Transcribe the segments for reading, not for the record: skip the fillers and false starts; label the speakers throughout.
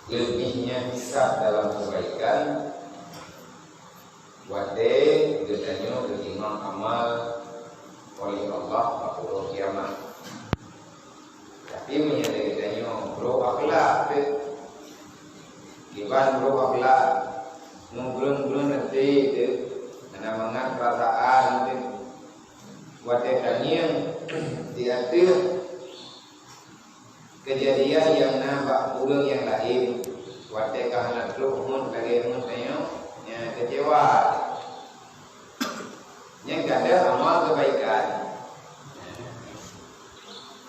Speaker 1: lebihnya bisa dalam kebaikan wade gedanya ketimang amal oleh Allah pada kiamat. Tapi menyadari bro akhlak Iban bro akhlak nunggulan nanti itu karena mengat perasaan itu wade yang diatur kejadian yang nampak burung yang lain wate kahana mun bagi mun tayo nya kecewa yang ada amal kebaikan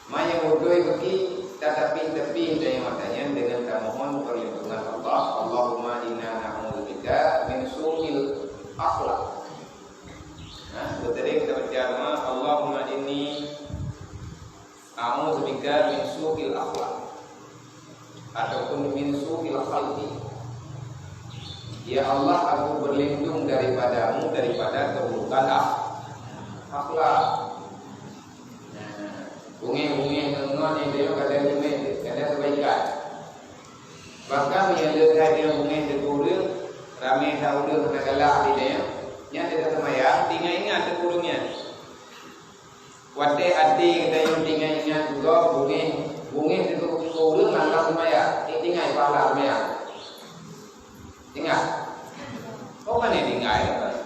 Speaker 1: manya mudoi bagi tetapi dari matanya dengan memohon perlindungan Allah. Allahumma inna na'udzubika min su'il akhlaq. Nah, tadi kita berjamaah Allahumma inni a'udzubika min su'il akhlaq ataupun min su'il khalqi. Ya Allah, aku berlindung daripada keburukan akhlak. Bunyi ngon yang dia kata bunyi kata kebaikan. Bahkan yang dia bunyi terkurung ramai tahu dia kena galak di dia. Yang dia kata maya tinggal ingat terkurungnya. Wate adi kita yang tinggal ingat juga bunyi terkurung langkah maya. Tinggal pahala maya. Tinggal. Oh mana tinggal?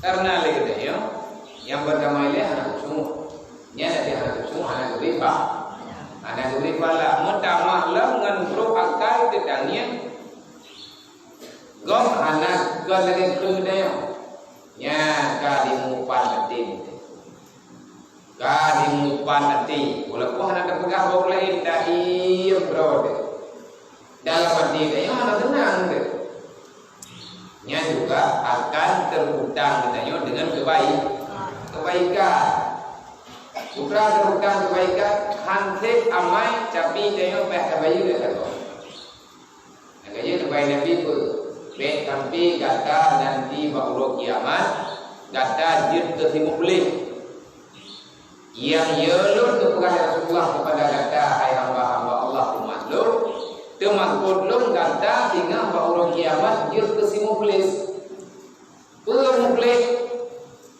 Speaker 1: Karena lagi dia yang berdamai dia anak semua. Nya nanti anak cucu anak gurih lah mutamah lah ngan bro akal tetangnya gom anak gom lagi kemudian nya kadimupan nanti walaupun anak terpegang bawa lain tak iya bro dalam hati dia mana tenang deh nya juga akan terhutang katanya dengan kebaikan. Putra terhutang kebaikan hantik amai tapi dia peh kabayu dia kata. Agaknya terbaik Nabi pun baik sampai kata nanti baru kiamat kata jid tersimu boleh yang yelun kepada Rasulullah kepada kata hai hamba-hamba Allah umat lu temakut lu kata tinggal baru kiamat jid tersimu boleh boleh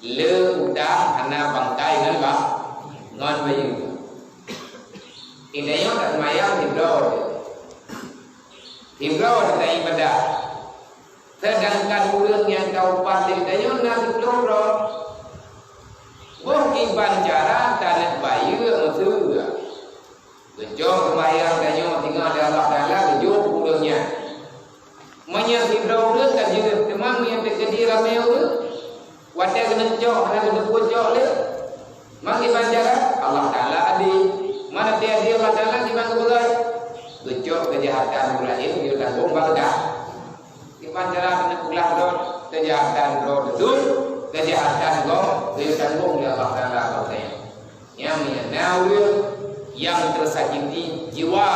Speaker 1: le udang anak bangkai dengan ngon bayu. Indahnya tak semayang Hibro tak ibadah. Sedangkan orang yang kau pasti indahnya nak hibro. Bukan cara tanah bayu musuh. Gejong semayang indahnya tinggal ada Allah Taala gejong orangnya. Manya hibro orang kan juga teman yang terjadi ramai orang. Wadah kena jauh, ada kena jauh le. Mangki panjara Allah Taala adi mana dia Allah Taala di mana begai gejok kejahatan lain dia tanggung balga di panjara kena ulah dot kejahatan dot itu kejahatan go dia tanggung dia Allah Taala katanya yang menawir yang tersakiti jiwa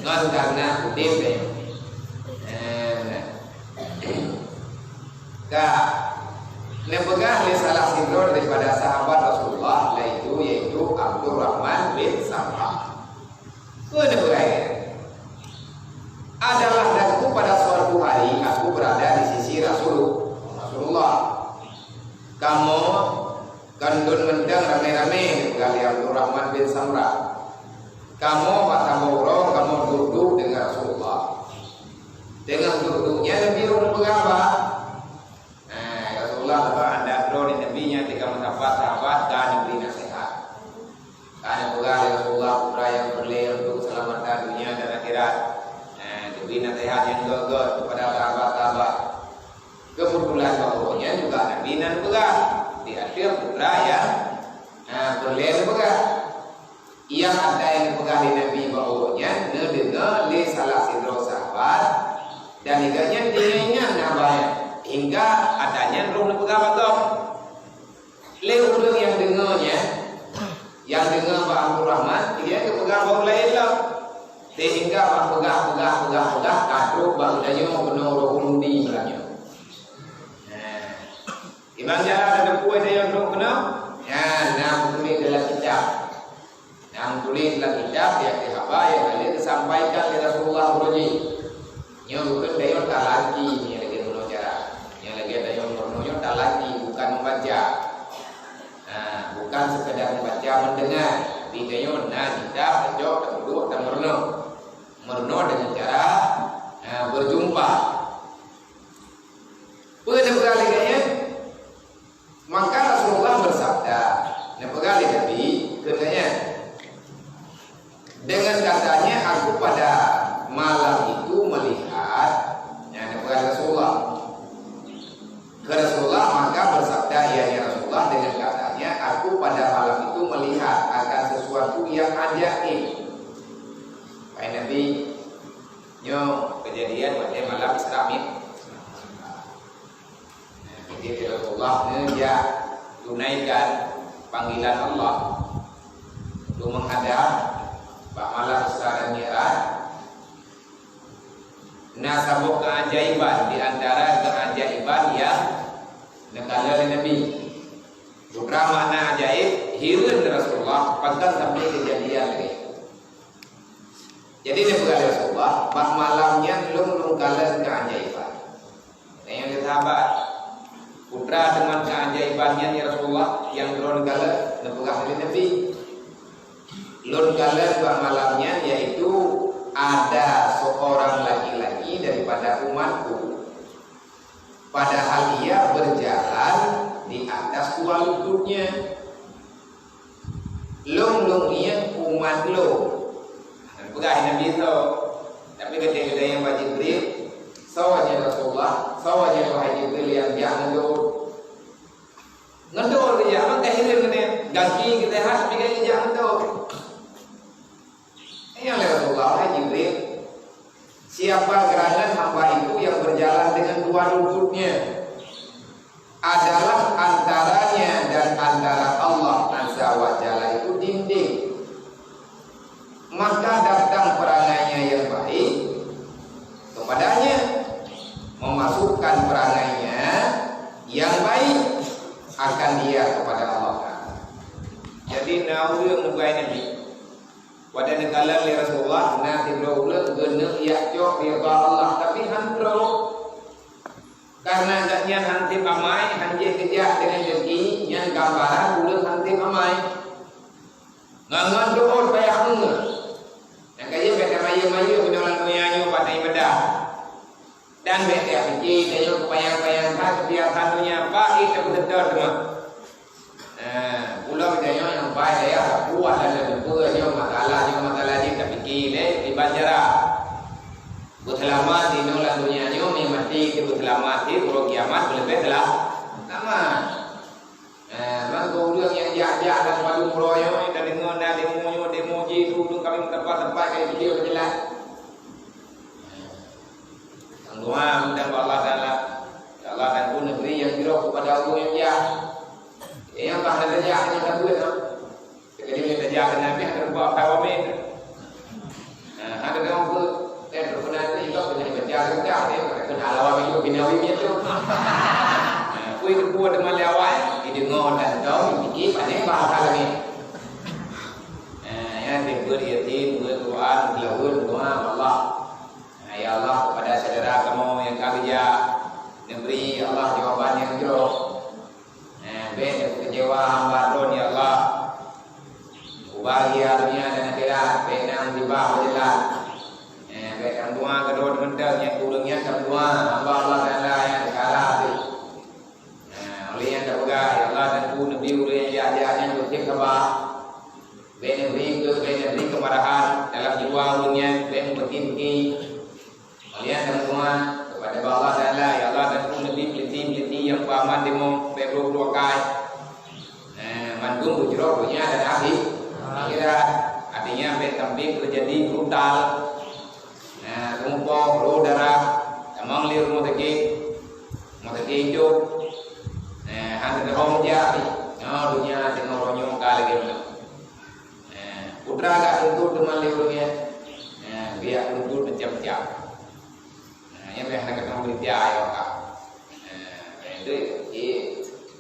Speaker 1: ngan karena udip Nepegah salah sindor daripada sahabat Rasulullah yaitu Abdurrahman bin Sam'ah. Adalah daku pada suatu hari aku berada di sisi Rasulullah. Kamu kandun mendang rame-rame kali Abdurrahman bin Sam'ah. Kamu patamoro kamu duduk dengan Rasulullah. Dengan duduknya Nabi berapa? Allah anda bro di nabinya ketika mendapat sahabat dan diberi nasihat. Karena Rasulullah putra yang berlih untuk keselamatan dunia dan akhirat. Diberi nasihat yang gagah kepada sahabat-sahabat. Kebetulan bahwanya juga Nabi dan pegang di akhir putra yang berlih pegang. Yang ada yang pegang di Nabi bahwanya dengar le salah sidro sahabat dan iganya diingat namanya. Hingga adanya roh pegang atau lewat yang dengarnya yang dengar Pak Abdurrahman dia kepegang baru lain lah sehingga Pak pegang kaduk baru danya benar roh undi belanya. Imam Jara ada kuih dia yang roh kena nah tulis dalam kitab yang tulis dalam kitab yang apa yang disampaikan oleh Rasulullah ji. Nyo bukan dayon tak lagi ni lagi dulu cara. Yang lagi ada yang pornonya tak lagi bukan membaca. Bukan sekedar membaca mendengar. Tapi dayon kita pejok duduk dan merno dengan cara berjumpa. Pada perkaliannya maka Rasulullah bersabda, nepekali Nabi katanya, dengan katanya aku pada malam itu melihat, nepekali Rasulullah. Ke Rasulullah maka bersabda, ya Rasulullah, dengan katanya aku pada malam itu melihat akan sesuatu yang ajaib. Baik Nabi, nyo kejadian pada malam Isra Mi'raj. Jadi Rasulullah dia tunaikan panggilan Allah untuk menghadap Pak Malam Isra dan Mi'raj. Nasabuk keajaiban di antara keajaiban yang nekala Nabi. Bukan makna ajaib hirun Rasulullah pasal sampai kejadian lagi. Jadi nekala Rasulullah Pak malamnya belum kala keajaiban. Yang sahabat putra dengan keajaibannya ni Rasulullah yang lon kala nepegah oleh Nabi. Lon kala malamnya yaitu ada seorang laki-laki daripada umatku. Padahal ia berjalan di atas dua lututnya. Long ia umat lo. Nepegah Nabi tu. Tapi ketika yang wajib Jibril sawanya Rasulullah, sawanya wahai Jibril yang dia ngendor dia, maka hilir kena gaki kita has pergi dia ngendor. Yang Rasulullah wahai Jibril, siapa gerangan hamba itu yang berjalan dengan dua lututnya? Adalah antaranya dan antara Allah Azza wa Jalla itu dinding. Maka datang perangainya yang baik kepadanya, memasukkan perangainya yang baik akan dia kepada Allah. Jadi naudhu mugai Nabi pada negara Rasulullah nanti berulang gena yakjok rida Allah, tapi handro karena agaknya hantim amai hanjih kejak dengan jeki yang gambaran ulang hantim amai ngangan doa payah enggak yang kaya beda mayu-mayu menolong nyanyi pada ibadah. Dan mereka fikir dia kebayang-bayang kebiasaan dunia baik tapi betul semua. Pulau dia yang baik dia kuat dalam dua dia masalah dia tak fikir di banjara. Berselamat di nolan dunia ni mati ke berselamat di pura kiamat lebih telah lama. Mangko ulang yang jahat dan padu proyo dan dengar demo ji dulu kami tempat-tempat kayak video jelas. Doa undang Allah Taala, Allah dan pun negeri yang kira kepada Allah yang jahat. Yang bahkan jahat yang tak buat. Jadi kita jahat Nabi akan buat apa wamin. Ada orang tu, berkenaan itu dengan berjalan dia kena lawan itu binawi itu. Kui kedua dengan lewat, didengar dan tahu ini pandai bahasa lagi. Yang beriatin, berdoa, berlawun doa Allah. Ya Allah, kepada saudara kamu yang kerja negeri Allah jawaban yang jauh. Ben kecewa hamba Tuhan ya Allah. Bahagia dunia dan akhirat, benang tiba berjalan. Ben doa kedua mental yang kurangnya doa hamba Allah Taala yang sekarang itu. Oleh yang terpegang ya Allah dan pun Nabi ulil yang yang bersih khabar. Ben beri kemarahan dalam jiwa ulungnya, ben bertinggi. Kalian teman-teman kepada Allah Taala ya Allah dan pun Nabi peliti yang paman demo bebro dua kali. Mandung bujro punya dan akhirat artinya tampil terjadi brutal. Tumpah roh darah emang liur moteki hidup. Hanya rom jadi. Dunia dengan ronyong kali gitu. Putra agak tuntut teman liurnya. Biar tuntut macam-macam. Yang mereka akan berita ayat kak. Itu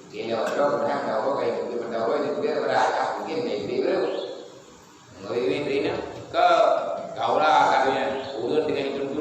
Speaker 1: dia orang orang tahu kayak itu tahu itu dia berada mungkin kayak gitu. Ngoi ini ke kaulah katanya urut dengan itu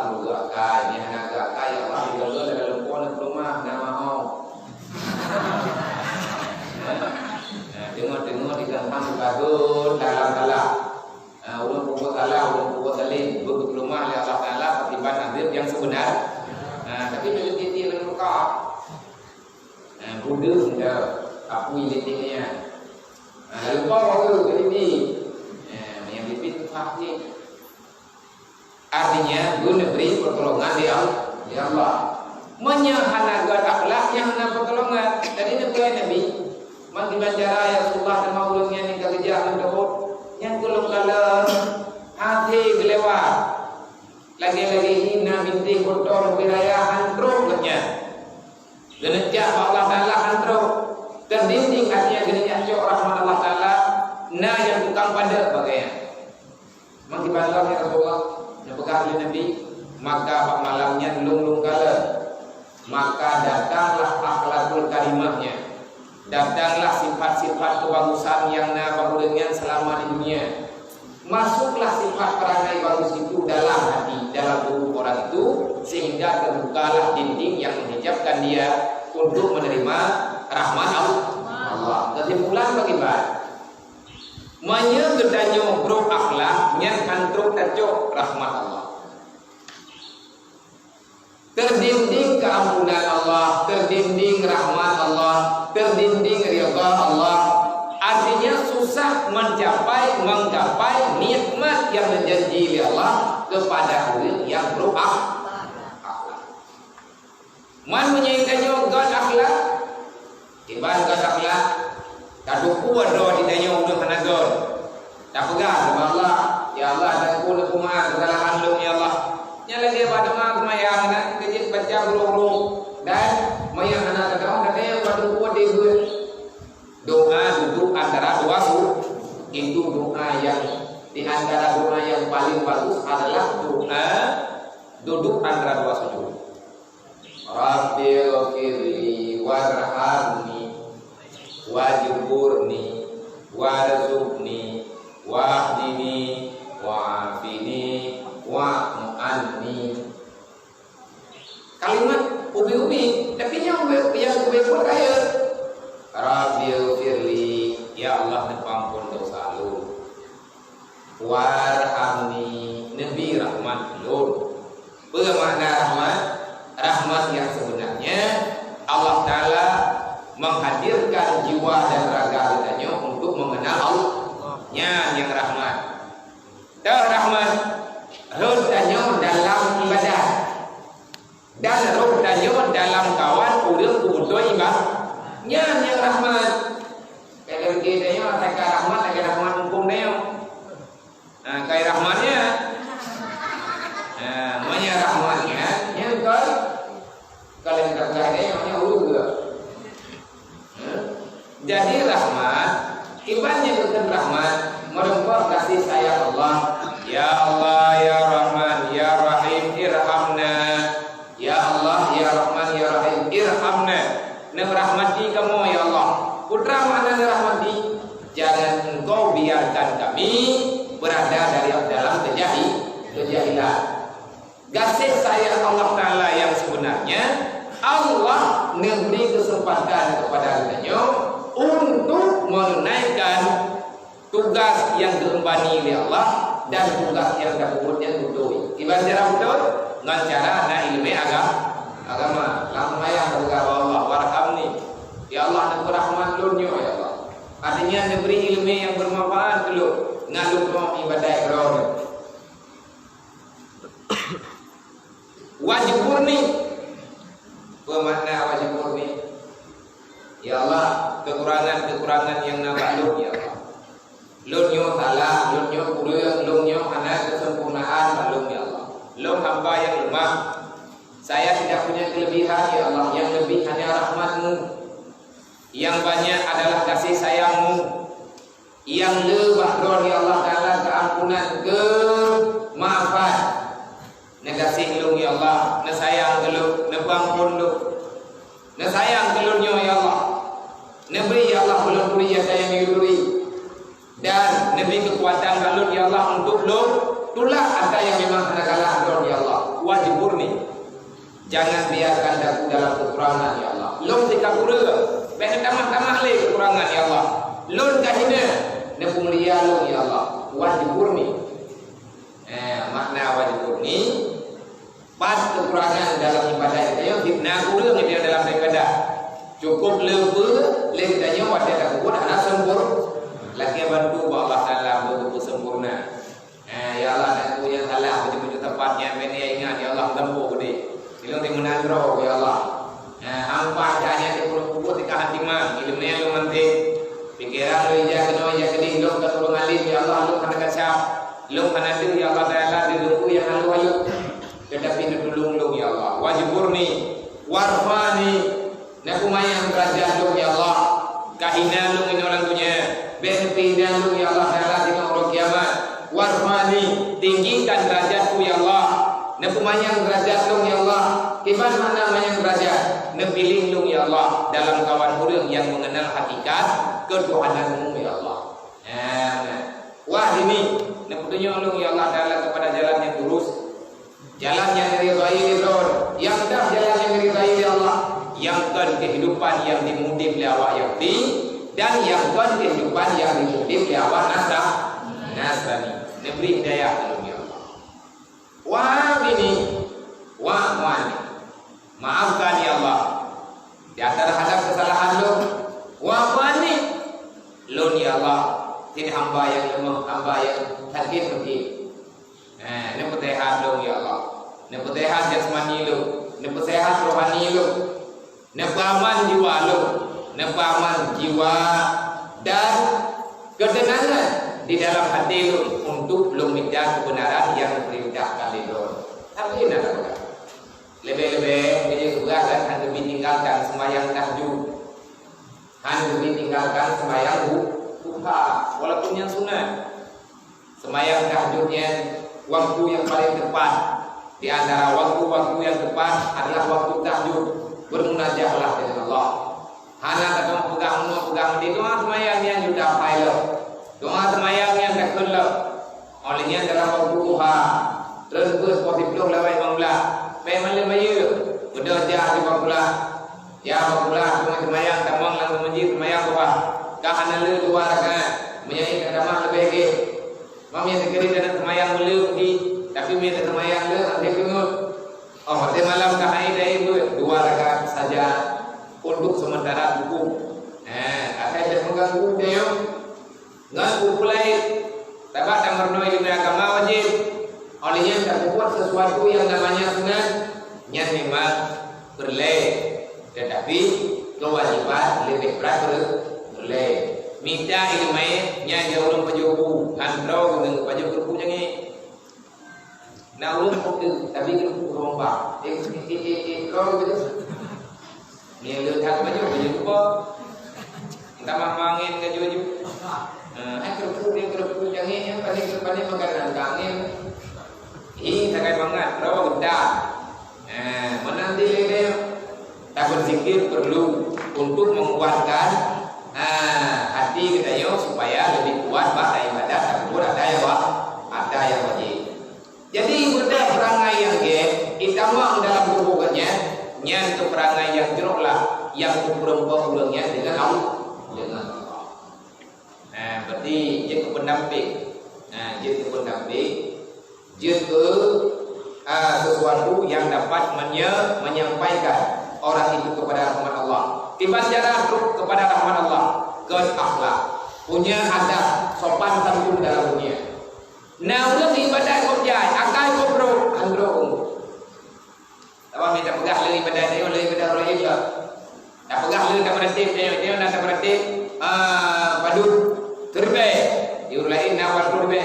Speaker 1: menunggu akai, ni anak akai ya Allah juga dalam pon rumah nama mau. Tengok-tengok di kampung bagus dalam-dalam. Ulun pukul salah, ulun pukul salin, begitu rumah oleh Allah Taala ketiban adil yang sebenar. Tapi bila dia dengan muka, budak dia, apa ini? Lupa waktu ini, yang dipit fakir. Artinya, guna beri pertolongan di Allah. Menyahanakan akhlak yang nak pertolongan. Dan ini bukan Nabi. Mengkibat cara yang Rasulullah dan maulungnya ni kerja mendahut. Yang kalau hati gelewat. Lagi-lagi hina binti kotor wilayah hantruk katanya. Genecak Allah Ta'ala hantruk. Terdinding hatinya genecak cok rahmat Allah Ta'ala. Nah yang tukang pada bagainya. Mengkibat Allah ya Rasulullah. Nepekah oleh Nabi. Maka pak malamnya lung-lung kala. Maka datanglah akhlakul karimahnya. Datanglah sifat-sifat kebagusan yang baru dengan selama di dunia. Masuklah sifat perangai bagus itu dalam hati, dalam tubuh orang itu, sehingga terbukalah dinding yang menghijabkan dia untuk menerima rahmat Allah. Kesimpulan bagaimana? Menyegedanyo bro akhlak yang kantruk tajuk rahmat Allah. Terdinding keampunan Allah, terdinding rahmat Allah, terdinding ridha Allah. Artinya susah menggapai nikmat yang dijanji oleh Allah kepada orang yang berakhlak. Man menyaingkannya God akhlak, ibarat God akhlak. Kadu kuat doa ditanya udah kena God. Tak pegang sama Allah. Ya Allah, dan aku maaf kesalahan lu ya Allah. Nyala dia pada mak mayang nak kejit baca burung dan mayang anak kau nak dia pada kuat dia doa duduk antara dua suku. Itu doa yang di antara doa yang paling bagus adalah doa duduk antara dua suku. Rabbil firli warhamni wajburni warzuqni wahdini wa'afini wa'anni. Kalimat ubi-ubi, tapi yang ubi pun kaya. Rabbil firli, ya Allah nepampun dosa lu. Warhamni, nabi rahmat lu. Bermakna rahmat, rahmat yang sebenarnya Allah Ta'ala menghadirkan jiwa dan raga kitanya untuk mengenal Allah. Yang rahmat. Dan rahmat rodanya dalam ibadah dan rodanya dalam kawan urang kubuto ibadah. Yang rahmat. Kalau kita nya tak rahmat, tak rahmat hukum dia. Kai rahmatnya. Manya rahmatnya, yang kalau kita dia namanya ulu. Jadi rahmat, ibaratnya bukan rahmat, merempah kasih sayang Allah. Ya Allah, ya Rahman, ya Rahim, irhamna. Ya Allah, ya Rahman, ya Rahim, irhamna. Rahmati kamu ya Allah. Putra mana rahmati? Jangan engkau biarkan kami berada dalam kejahilan. Kasih sayang Allah Ta'ala yang sebenarnya Allah memberi kesempatan kepada kita untuk menunaikan tugas yang diembani oleh Allah dan tugas yang dapurnya betul. Ibarat cara betul dengan cara nak ilmu agama. Lama yang berkata Allah warhamni. Ya Allah nak rahmat lunyo ya Allah. Artinya diberi ilmu yang bermanfaat dulu. Ngalu mau ibadah kerana. Wajib murni. Bermakna wajib murni. Ya Allah, kekurangan-kekurangan yang nampak lu ya Allah. Lunyo salah, lunyo kurang, lunyo anak kesempurnaan malum ya Allah. Lu hamba yang lemah. Saya tidak punya kelebihan ya Allah. Yang lebih hanya rahmat-Mu. Yang banyak adalah kasih sayang-Mu. Yang lebih ya Allah Ta'ala keampunan, kemaafan. Nekasih lu ya Allah, nesayang lu, nebampun lu, nesayang kelunyo ya Allah, neberi ya Allah belum beri ya sayang yuduri, dan neberi kekuatan kalun ya Allah untuk lu, tulah ada yang memang ada kalah ya Allah. Wajib murni. Jangan biarkan aku dalam kekurangan ya Allah. Lom tika kurang, baik tamah-tamah le kekurangan ya Allah. Lon kahina, nepung lia lon ya Allah. Wajib murni. Makna wajib murni. Pas kekurangan dalam ibadah kita, fitnah kurang itu dalam ibadah. Cukup lebih, kita wajib aku pun anak sempurna. Lagi bantu Allah Taala betul sempurna. Ya Allah, aku yang salah betul-betul tepatnya. Beni ingat ya Allah tempuh gede. Ilmu di menandro ya Allah. Hampa hanya di pulau di kahatimah. Ilmunya lu nanti pikiran lu ija keno ija keding lu ketulungan alim ya Allah lu kana kacap. Lu kana dir ya Allah Taala di luku yang halu ayu. Tetapi ditulung lu ya Allah. Wajib murni, warfani. Naku mayang kerajaan lu ya Allah. Kahina lu ini orang dunia. Benefitnya lu ya Allah Taala di orang kiamat. Warfani, tinggikan derajatku ya Allah. Nepemanyang derajat lung ya Allah. Kiban mana manyang derajat? Nepiling lung ya Allah dalam kawan orang yang mengenal hakikat ketuhananmu ya Allah. Wah ini nepetunjuk lung ya Allah Taala kepada jalan yang lurus, jalan yang diridhai ridhon, yang dah jalan yang diridhai ya Allah, yang kan kehidupan yang dimudih oleh awak yakti dan yang kan kehidupan yang dimudih oleh awak nasrani. Neberi hidayah lung ya Allah. Wah ini, wah maafkan ya Allah. Di antara hadap kesalahan lu, wah ini, lu ya Allah. Ini hamba yang lemah, hamba yang sakit mungkin. Ini petehat lu ya Allah. Ini petehat jasmani lu, ini petehat rohani lu, ini paman jiwa lu, ini paman jiwa dan ketenangan di dalam hati lu untuk belum minta kebenaran yang diperintahkan di luar. Tapi ini adalah lebih-lebih menjadi kebenaran hanya lebih tinggalkan sembahyang tahajud, hanya lebih tinggalkan sembahyang duha, walaupun yang sunat. Sembahyang tahajudnya waktu yang paling tepat di antara waktu-waktu yang tepat adalah waktu tahajud. Bermunajatlah dengan Allah. Hanya kadang pegang di doa sembahyang yang sudah pilot. Doa semayang yang tak kelak olehnya dalam waktu duha terus positif lewat mangla memang lemaya udah jah di mangla ya mangla cuma semayang tamang langsung masjid semayang duha kahana le dua rakaat menyai kadama lebih ke mami sekali dan semayang le pergi tapi mi semayang le nanti kengut oh mati malam kahai dai dua rakaat saja untuk sementara cukup akan ada mengganggu dia ngaku pulai dapat amarno ilmu agama wajib olehnya tak buat sesuatu yang namanya sunat yang memang boleh tetapi kewajiban lebih berat boleh minta ilmu nya jauh pejuku andro dengan pejuku punya ni na ulun pokok tapi kerupuk rombak kau gitu ni lu tak pejuku kita mangin ke juju kerupuk yang ini yang paling depannya makanan kangen ini sangat banget rawa geda menanti lele tak berzikir perlu untuk menguatkan hati kita yo supaya lebih kuat pada ibadah takbir ada yang wajib. Jadi benda perangai yang itamang dalam hubungannya nya itu perangai yang jeroklah yang berperempuan ulangnya dengan Allah. Berarti dia pendamping. Dia pendamping. Dia sesuatu yang dapat menyampaikan orang itu kepada rahmat Allah. Tiba cara kepada rahmat Allah. Akhlak, punya adab, sopan santun dalam dunia. Nah, ulang ibadah kerja, akai kopro, andro. Tahu minta pegah le ibadah dia, le ibadah roh juga. Tak pegah le tak berhenti, dia nak tak berhenti. Padu terbe diulai nawar terbe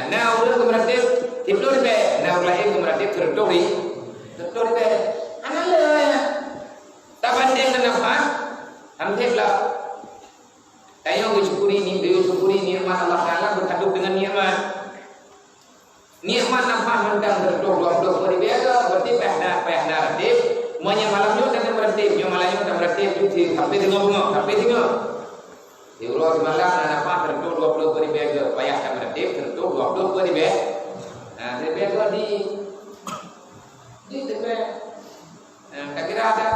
Speaker 1: nah udah kemudian tidur be nah ulai kemudian terbe analah tak banding dengan apa alhamdulillah kayo bersyukuri nikmat Allah Taala berkaduk dengan nikmat apa mendang berdua berbeda berarti pehna radif semuanya malamnya dan berhenti, malamnya dan berhenti sampai tengok. Di ulang malam dan apa tentu 20 ribu payah dan berhenti tentu 20 ribu. Nah, tapi itu di tepe. Tak kira ada.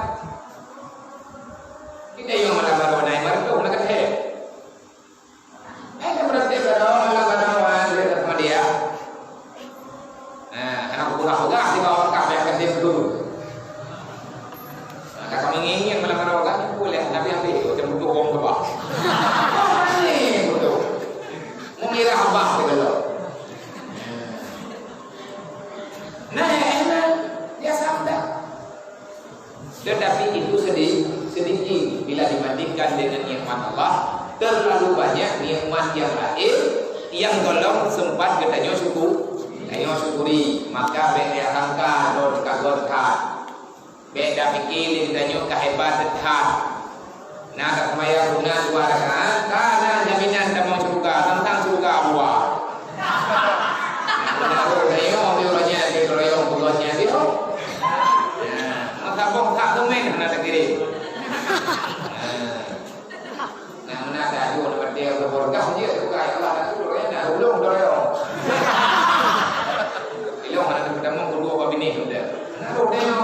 Speaker 1: Kita yang mana baru naik baru tu nak kata. Kita berarti baru dia sama dia. Anak buka di bawah kafe akan dia dulu. Kalau kami ingin malam kan boleh, tapi ambil macam butuh orang tua. Ini betul. Mengira abah begitu. Nah, dia sabda. Tetapi itu sedikit bila dibandingkan dengan nikmat Allah. Terlalu banyak nikmat yang lain yang tolong sempat katanya syukuri. Maka beda angka don kagorkan. Beda fikir katanya kehebatan hak. Nah, tak maya guna dua rakaat karena jaminan tak mau surga tentang surga Allah. Nah, orang orangnya di royong pulosnya dia. Bong tak temen mana tak kiri. Nah, mana ada dua dapat dia berborgah dia tu kai Allah nak tu dia nak ulung dorong. Ilong mana kita mau kedua apa bini sudah. Nah, dia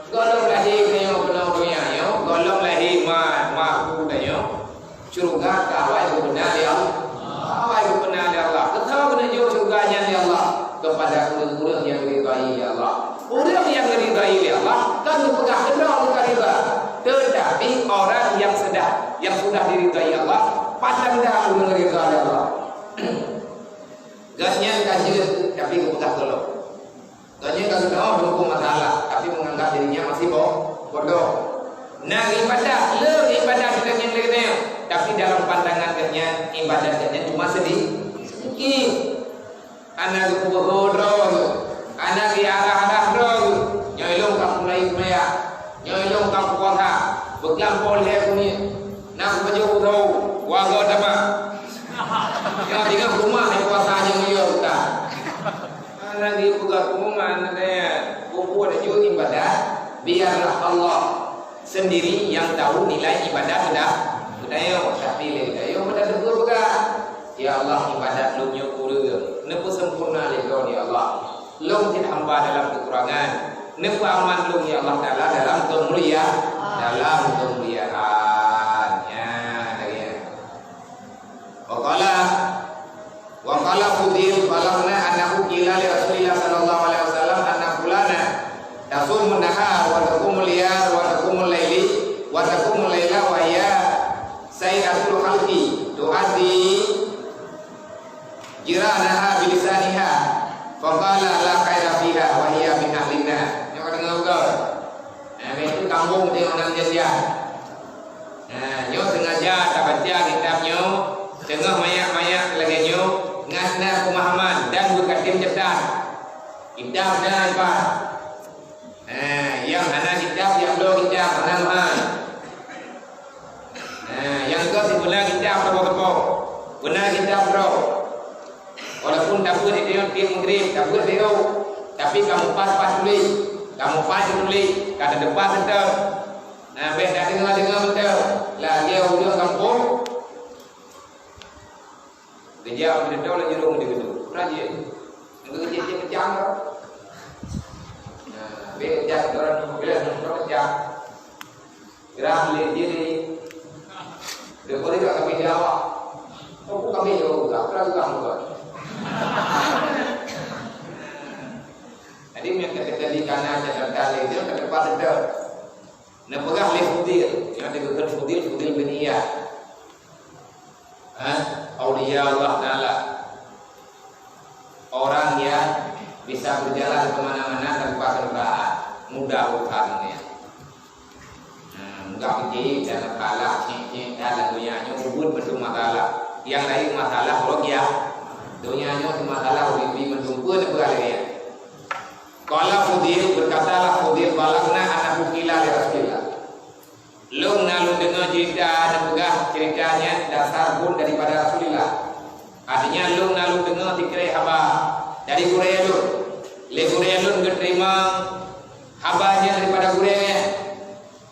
Speaker 1: golong lahir dia benar dunia yo, golong lahir ma ku dia. Surga kawai benar dia Allah. Kawai benar dia Allah. Tetap kena jauh surganya dia Allah kepada guru-guru yang diridai dia Allah. Orang yang diridai oleh Allah kan berpegang teguh bukan riba. Tetapi orang yang sudah diridai Allah pandang dah meridai Allah. Gasnya kajian tapi berpegang teguh. Gasnya kalau tahu berhukum masalah tapi menganggap dirinya masih bodoh. Nah ibadah kita yang lainnya. Tapi dalam pandangan katanya ibadah katanya cuma sedikit. Anak bodoh. Anak di arah-arah dong, nyolong kampung lain maya, nyolong kampung kota, bergampol dia punya, nak baju tahu, warga dama, yang tinggal rumah yang kuasanya dia bukan. Anak di pegatungan katanya, kumpul dan juga ibadah, biarlah Allah sendiri yang tahu nilai ibadah sudah tapi ayo pada tegur bukan. Ya Allah ibadah lu nyukur, nepu sempurna lego ya Allah. Long tidak hamba dalam kekurangan. Nepu aman long ya Allah Taala dalam kemuliaan. Ya. Waqala Fudil balagna annahu qila li Rasulillah sallallahu alaihi wasallam anna fulana tasumun nahar wa taqumul liyar wa taqumul laili wa taqumul laila wa hiya sayyidatul khalqi tuaddi jiranaha bilisaniha. Faqala la khaira fiha wa hiya min ahlina. Yang kata dengar betul. Itu kampung tengok nang dia. Nyo sengaja tak baca kitabnya, tengah mayak-mayak lagi nyo ngasna pemahaman dan berkatim cerdas. Kitab dah apa? Yang ana kitab yang lo kitab ana. Yang kau simpulan kitab apa-apa. Benar kitab bro. Walaupun dapur dia mengirim, dapur dia, tapi kamu pas tulis, kata depan betul. Nah, beda dengar betul. Lah dia udah kampung, kerja betul lagi rumah dia gitu. Rajin, kerja kecang. Nah, beda orang bila orang kecang, gerak jadi. Depan dia kami jawab, kami jawab, kamu. Jadi ketika di kanan jalan kali itu ke depan ada. Nepegah oleh Fudil, yang digunakan Fudil bin Iyad. Aulia Allah Taala. Orang yang bisa berjalan kemana-mana tanpa kendaraan, mudah urusannya. Mudah pergi dalam kalah, dalam dunianya ubud betul masalah. Yang lain masalah logia. Dunianya masalah lebih menjumpa negaranya. Kalau Fudil berkatalah Fudil balagna anak kila li Rasulillah. Long nalu dengar cerita dan pegah ceritanya dasar pun daripada Rasulullah. Artinya long nalu dengar tikrai haba dari Quraisy. Le Quraisy terima habanya daripada Quraisy.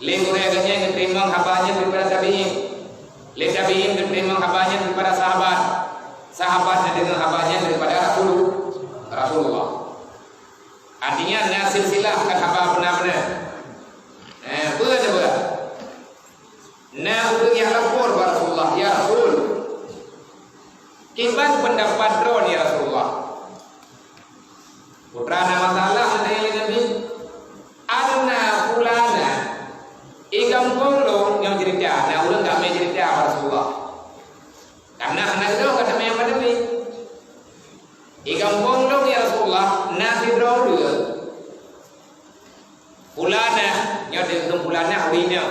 Speaker 1: Le Quraisy terima habanya daripada tabi'in. Le tabi'in terima habanya daripada sahabat. Sahabat dengan habanya daripada Rasulullah. Artinya nasil silah kan apa benar-benar. Benar. Nah untuk yang lapor Rasulullah ya Rasul. Kibat pendapat drone ya Rasulullah. Putra nama salah menanya Nabi. Anna fulana. Ikam kolo yang cerita. Nah ulang tak main cerita Rasulullah. Karena anak itu kata main pada Nabi. Ikam kolo ya Rasulullah. Nasi drone dia. Fulana. Yang dia fulana hurinya.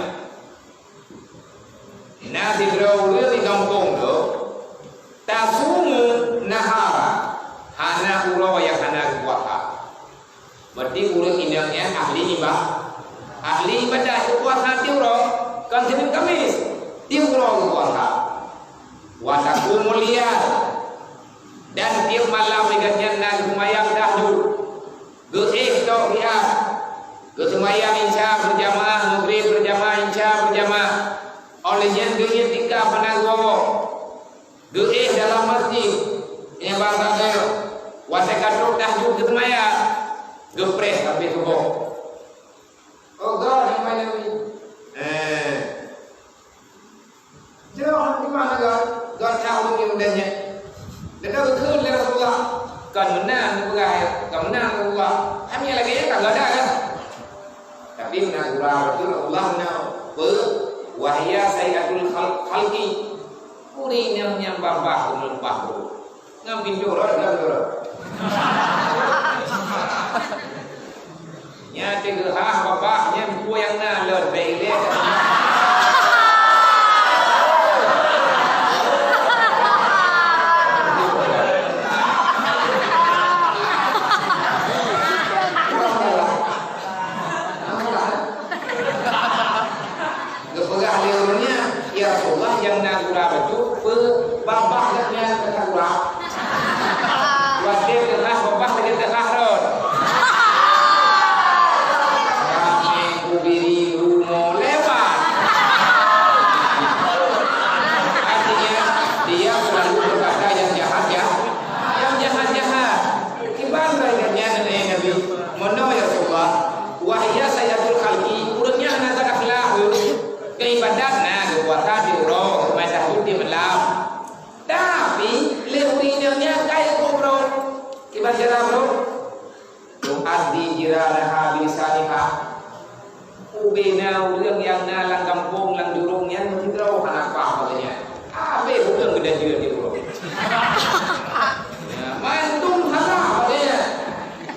Speaker 1: Nasi drone dia ikam kolo. Tasumu nahara hana uro yang hana kuaha. Berarti uro indahnya ahli ibadah itu kuaha ti uro kan Senin Kamis ti uro kuaha. Wataku mulia dan tiap malam megatnya nak semayang dahulu. Geik tok dia. Semayang insya berjamaah maghrib berjamaah insya berjamaah. Olehnya geik tika panagowo. Doa dalam masjid yang bangsa saya wasai kadrok dah juga semaya gepres sampai subuh. Oh God yang mana ni? Jauh di mana God? God tahu ni mudahnya. Dekat betul le Rasulullah. Kan menang berai, kan menang Allah. Kami lagi ya tak ada kan? Tapi menang betul Allah menang. Wahya sayyatul khalqi. Puri yang bambah melempah tu, ngambil dorot dan dorot. Nya tiga bapaknya buku yang nalor beli. Ya Rasulullah yang nagura itu babahnya ketagura. Wajib tengah babah lagi tengah rod. Kami kubiri rumah lewat. Artinya dia selalu berkata yang jahat ya, yang jahat. Gimana mereka Nabi? Mana ya Rasulullah? Wahya sayyatul khalqi. Urutnya anak akhlak keibadat buatan diurung macam itu melam. Tapi lewinnya kayak ngobrol. Kibat jera bro. Adi jira habis saniha. Ubena ulang yang nalang kampung lang durungnya mesti tahu anak apa katanya. Abe bukan gede juga di bro. Mantung haram katanya.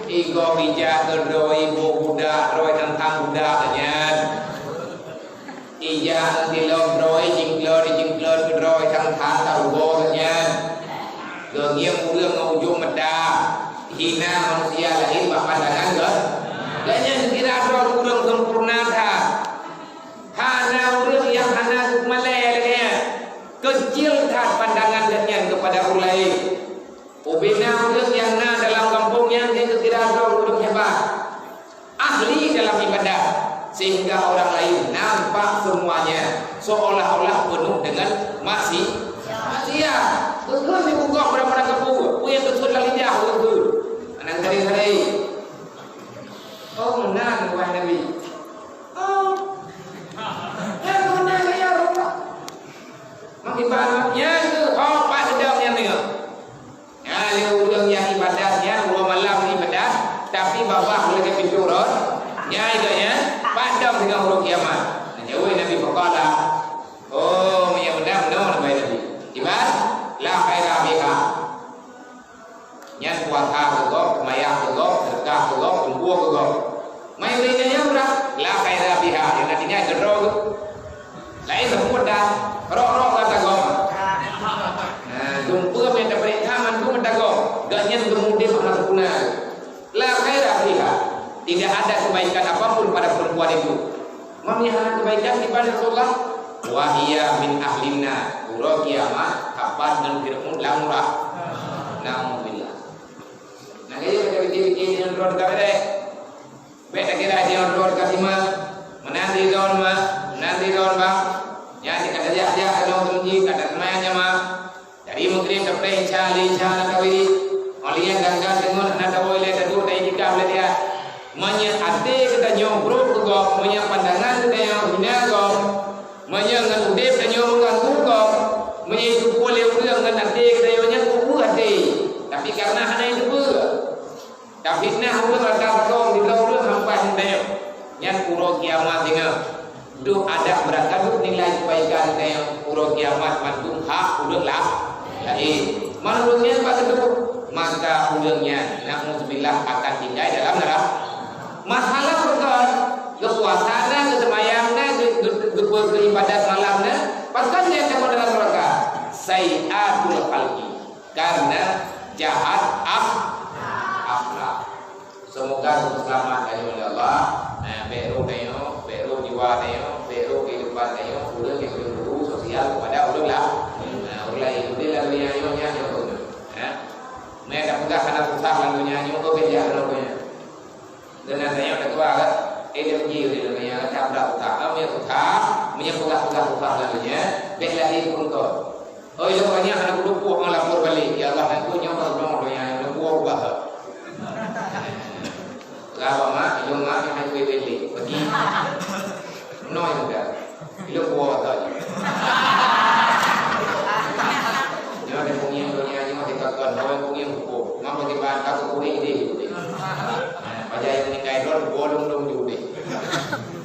Speaker 1: Igo bijak kedoi ibu budak roi tentang budak katanya. Iya dilom roi jingklor kedroi thang than tahu bolanya. Gengiam ulang ujung medah hina manusia lain pandangan ke. Ganyan kira roi ulang sempurna dah. Hana ulang yang hana malai lagi. Kecil dah pandangan ganyan kepada orang lain. Ubina ulang yang na dalam kampungnya dia kira roi ulang hebat. Ahli dalam ibadah. Sehingga orang lain nampak semuanya seolah-olah penuh dengan maksiat. Betul ni buka pada kepu. Punya betul lagi jauh betul. Anak hari-hari. Oh menang wahai Nabi. Oh. Yang menang ya Allah. Makin banyak itu pak sedang yang ni. Ya, dia yang ibadahnya dua malam ibadah, tapi bawah lagi pintu rod. Ya ikatnya padam dengan huruf kiamat. Jauh Nabi berkata, oh yang benar Nabi Nabi. Iman la khaira biha. Nyan puasa juga, mayang juga, sedekah juga, kumpul juga. Mai berinya berapa? La khaira biha. Yang nantinya gerog. Lain semua dah. Rok kata gom. Jumpa yang dapat taman tu mendago. Ganyan kemudian mana sempurna. La khaira biha. Tidak ada kebaikan apapun pada perempuan itu. Memihana kebaikan di pada Rasulullah. Wahia min ahlina. Uro kiamat. Kapan dan firmun lamurah. Na'udzubillah. Nah kaya bikin yang drone kami deh. Beda kira yang drone kasih mah. Menanti drone mah. Ya dikata aja kalau tunji kata semuanya mah. Dari mungkin sampai insya Allah kawin. Olian gangga dengan anak tahu ile tadu tai jika boleh dia. Manya ade kita nyobro kegok, manya pandangan kita yang hina gok, manya ngan udep kita nyobro mengganggu gok, manya itu boleh udah ngan ade kita yang kubu ade. Tapi karena hanya itu ber, tapi nah udah rata kau di dalam hampa hina, yang puro kiamat dengan, do ada beragam nilai kebaikan yang puro kiamat mantung hak udah lah, jadi menurutnya pada itu maka udangnya naudzubillah akan tinggal dalam neraka. Masalah betul kekuasaannya, kesemayamnya, beribadat malamnya, paskan dia dalam neraka. Sayiatul khalqi, karena jahat akhlak. Semoga selamat dari Allah. Beru tayo, beru jiwa tayo, beru kehidupan tayo, udah kehidupan sosial kepada udah lah. Ulai itu dia lalu nyanyonya nyonya. Mereka pegang anak susah lalu nyanyi, kau kerja lalunya. Dan nantinya ada tua kan, energi di dalamnya tabrak utah, menyebutkan utah lalunya, belahi untuk. Oh itu banyak anak lupu melapor balik, ya Allah aku nyoba dong yang lupu bah. Lama mak, ilmu mak yang aku beli, pergi. Noy juga, ilmu tadi. Jangan punya dunia jangan dikatakan orang punya hukum. Mampu kita aku punya ide. Pada yang menikah itu bolong juga.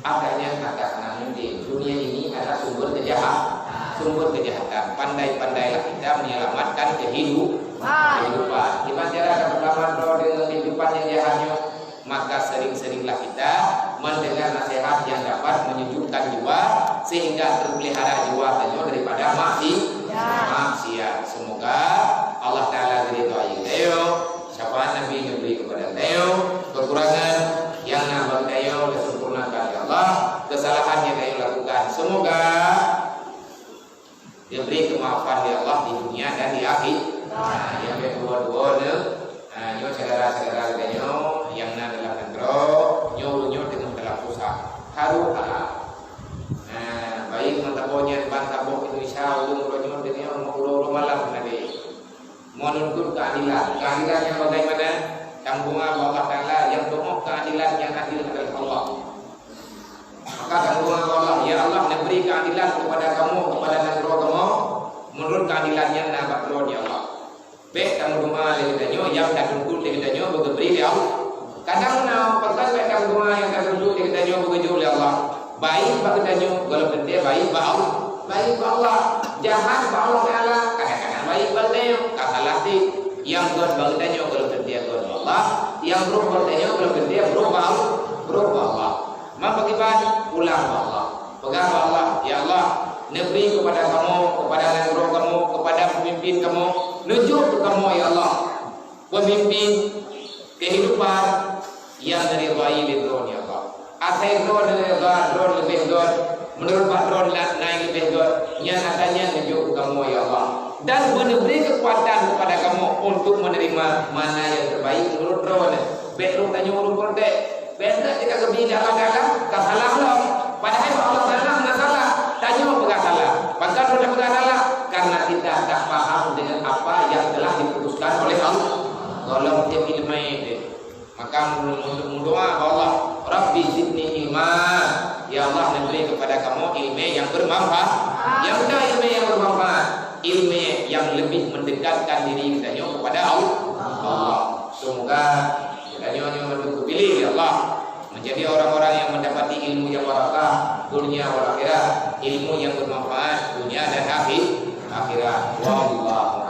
Speaker 1: Adanya katakan nanti dunia ini adalah sumber kejahatan. Pandai-pandailah kita menyelamatkan kehidupan. Gimana cara selamat dengan kehidupan yang jahatnya? Maka sering-seringlah kita mendengar nasihat yang dapat menyejukkan jiwa sehingga terpelihara jiwa kita daripada maksiat. Semoga Allah Ta'ala ridhoi tayo, syafaat Nabi memberi kepada tayo, kekurangan yang nambah tayo disempurnakan ya Allah, kesalahan yang tayo lakukan semoga diberi kemaafan ya Allah di dunia dan di akhir. Yang kedua-dua nyo saudara-saudara tayo yang dalam negara nyo dengan dalam susah haru halal. Baik mentabonya bangsa bok Indonesia ulung rojo dengan mau malam nanti menuntut keadilan yang bagaimana tanggungan Allah Taala yang doa keadilan yang adil adalah Allah. Maka tanggungan Allah ya Allah beri keadilan kepada kamu kepada negara kamu menurut keadilannya nabat roh ya Allah. Baik tanggungan legitanyo yang tanggungan legitanyo beri ya Allah. Kadang perkara baik tanggungan yang tanggungan legitanyo begitu ya Allah. Baik bagiannya kalau dia baik Allah jahat Allah Taala kadang-kadang baik bagiannya kasalah yang buat bagiannya kalau dia buat Allah yang buruk bagiannya kalau dia buruk Allah maka bagaimana pulang Allah pegang Allah ya Allah negeri kepada kamu kepada negara kamu kepada pemimpin kamu nunjuk ke kamu ya Allah pemimpin kehidupan yang dari bayi itu ya Allah. Atai drone lebih god menurut Pak drone naik lebih god yang adanya tunjuk kamu ya Allah dan memberi kekuatan kepada kamu untuk menerima mana yang terbaik menurut drone bedroom tanya urut berde beda jika kebila Allah kasalah Allah padahal Allah Taala enggak salah tanya apa salah maka sudah enggak salah karena kita tak paham dengan apa yang telah diputuskan oleh Allah kalau dia ilmu itu maka mendoa Allah Rabbi zidni ilma ya Allah memberi kepada kamu ilmu yang bermanfaat yang dah ilmu yang bermanfaat ilmu yang lebih mendekatkan diri kita kepada Allah. Semoga kita menunggu pilih ya Allah menjadi orang-orang yang mendapati ilmu yang barakah dunia wal akhirat ilmu yang bermanfaat dunia dan akhirat wallahu